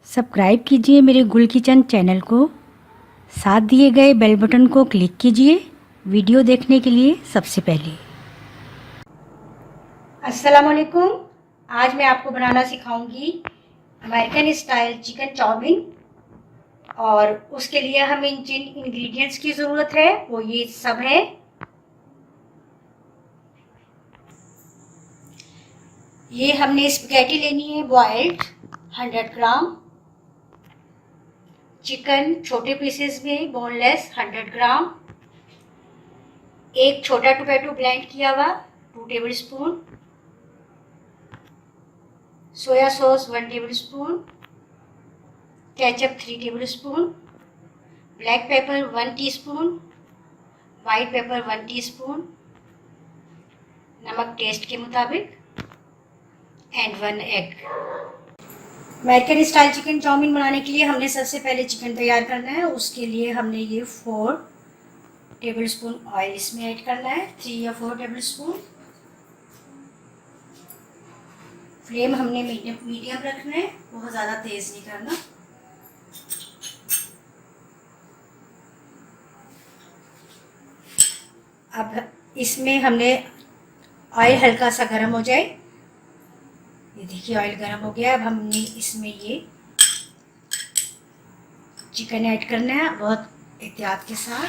Subscribe कीजिए मेरे गुल किचन चैनल को। साथ दिए गए बेल बटन को क्लिक कीजिए वीडियो देखने के लिए सबसे पहले। अस्सलाम वालेकुम। आज मैं आपको बनाना सिखाऊंगी अमेरिकन स्टाइल चिकन चाउमीन। और उसके लिए हमें जिन इंग्रेडिएंट्स की ज़रूरत है वो ये सब है। ये हमने स्पैगेटी लेनी है बॉइल्ड 100 ग्राम, चिकन छोटे पीसेस में बोनलेस 100 ग्राम, एक छोटा टोमेटो ब्लेंड किया हुआ 2 table spoon, soya sauce 1 table spoon, ketchup 3 table spoon, black pepper 1 teaspoon, white pepper 1 teaspoon, नमक टेस्ट के मुताबिक and 1 egg. American style chicken chowmein बनाने के लिए हमने सबसे पहले चिकन तैयार करना है। उसके लिए हमने ये 4 टेबल स्पून ऑयल इसमें ऐड करना है, 3 या 4 टेबल स्पून। फ्लेम हमने मीडियम रखना है, बहुत ज़्यादा तेज़ नहीं करना। अब इसमें हमने ऑयल हल्का सा गर्म हो जाए, ये देखिए ऑयल गर्म हो गया। अब हमने इसमें ये चिकन ऐड करना है बहुत एहतियात के साथ।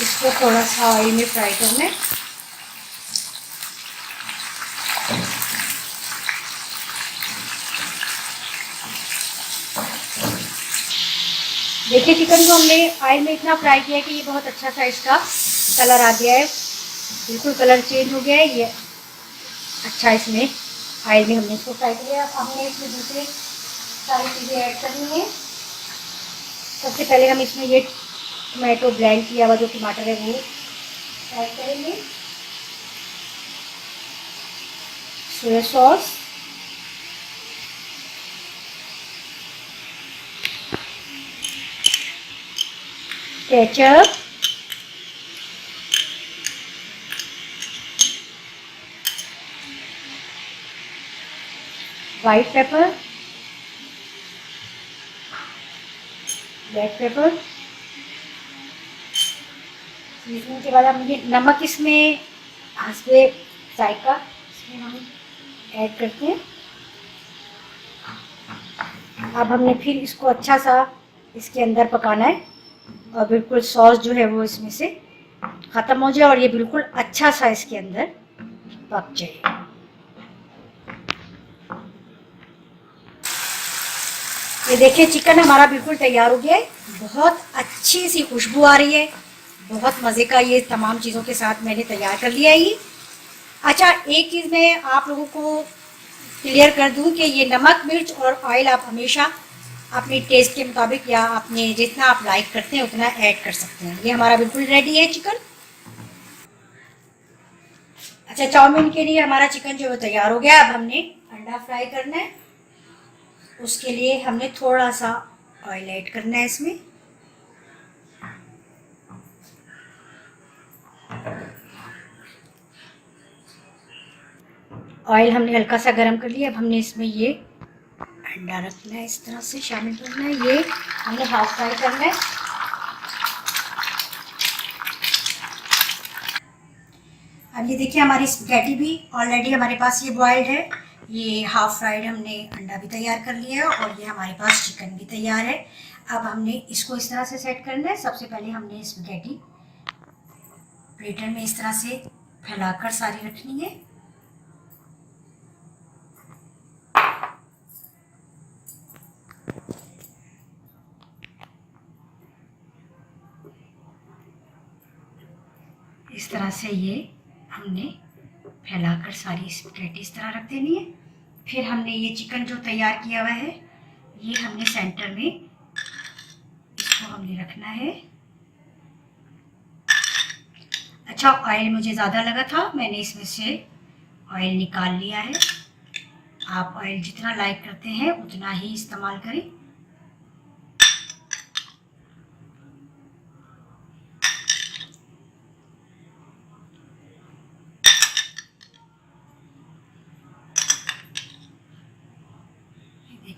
इसको थोड़ा सा ऑयल में फ्राई करना है। देखिए चिकन को हमने ऑयल में इतना फ्राई किया कि ये बहुत अच्छा सा इसका कलर आ गया है, बिल्कुल कलर चेंज हो गया है ये। अच्छा, इसमें ऑयल में हमने इसको फ्राई किया। अब हमने इसमें दूसरी सारी चीज़ें ऐड करनी है। सबसे पहले हम इसमें ये टोमेटो ब्लेंड किया हुआ जो टमाटर है वो ऐड करेंगे, soya sauce, ketchup, white paper, black pepper. Seasoning के बाद हम ये नमक इसमें हस्बे जायका इसमें हम ऐड करते हैं। अब हमने फिर इसको अच्छा सा इसके अंदर पकाना है और बिल्कुल सॉस जो है वो इसमें से ख़त्म हो जाए और ये बिल्कुल अच्छा सा इसके अंदर पक जाए। ये देखिए चिकन हमारा बिल्कुल तैयार हो गया है, बहुत अच्छी सी खुशबू आ रही है, बहुत मज़े का ये तमाम चीज़ों के साथ मैंने तैयार कर लिया है ये। अच्छा, एक चीज़ मैं आप लोगों को क्लियर कर दूं कि ये नमक मिर्च और ऑयल आप हमेशा अपने टेस्ट के मुताबिक या अपने जितना आप लाइक करते हैं उतना ऐड कर सकते हैं। ये हमारा बिल्कुल रेडी है चिकन। अच्छा, चाउमीन के लिए हमारा चिकन जो है तैयार हो गया। अब हमने अंडा फ्राई करना है, उसके लिए हमने थोड़ा सा ऑयल ऐड करना है इसमें। ऑयल हमने हल्का सा गर्म कर लिया। अब हमने इसमें ये अंडा रखना है, इस तरह से शामिल करना है। ये हमने हाफ फ्राई करना है। अब ये देखिए हमारी स्पैगेटी भी ऑलरेडी हमारे पास ये बॉइल्ड है। ये हाफ फ्राइड हमने अंडा भी तैयार कर लिया है और ये हमारे पास चिकन भी तैयार है। अब हमने इसको इस तरह से सेट करना है। सबसे पहले हमने स्पैगेटी प्लेटर में इस तरह से फैलाकर सारी रखनी है। इस तरह से ये हमने फैलाकर सारी स्पैगेटी इस तरह रख देनी है। फिर हमने ये चिकन जो तैयार किया हुआ है ये हमने सेंटर में इसको हमने रखना है। अच्छा, ऑयल मुझे ज़्यादा लगा था, मैंने इसमें से ऑयल निकाल लिया है। आप ऑयल जितना लाइक करते हैं उतना ही इस्तेमाल करें।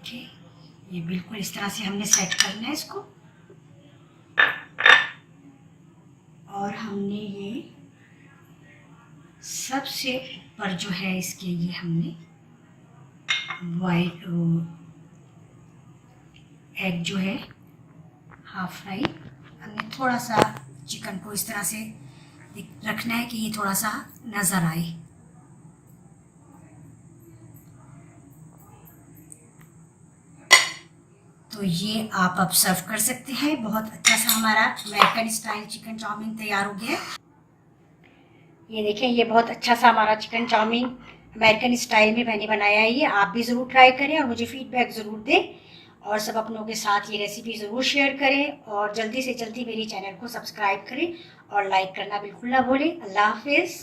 देखिए ये बिल्कुल इस तरह से हमने सेट करना है इसको। और हमने ये सबसे ऊपर जो है इसके ये हमने वाइट एग जो है हाफ फ्राई, हमने थोड़ा सा चिकन को इस तरह से रखना है कि ये थोड़ा सा नज़र आए। तो ये आप अब सर्व कर सकते हैं। बहुत अच्छा सा हमारा अमेरिकन स्टाइल चिकन चाउमीन तैयार हो गया है। ये देखें, ये बहुत अच्छा सा हमारा चिकन चाउमीन अमेरिकन स्टाइल में मैंने बनाया है। ये आप भी ज़रूर ट्राई करें और मुझे फीडबैक ज़रूर दें, और सब अपनों के साथ ये रेसिपी ज़रूर शेयर करें, और जल्दी से जल्दी मेरी चैनल को सब्सक्राइब करें और लाइक करना बिल्कुल ना भूलें। अल्लाह हाफिज़।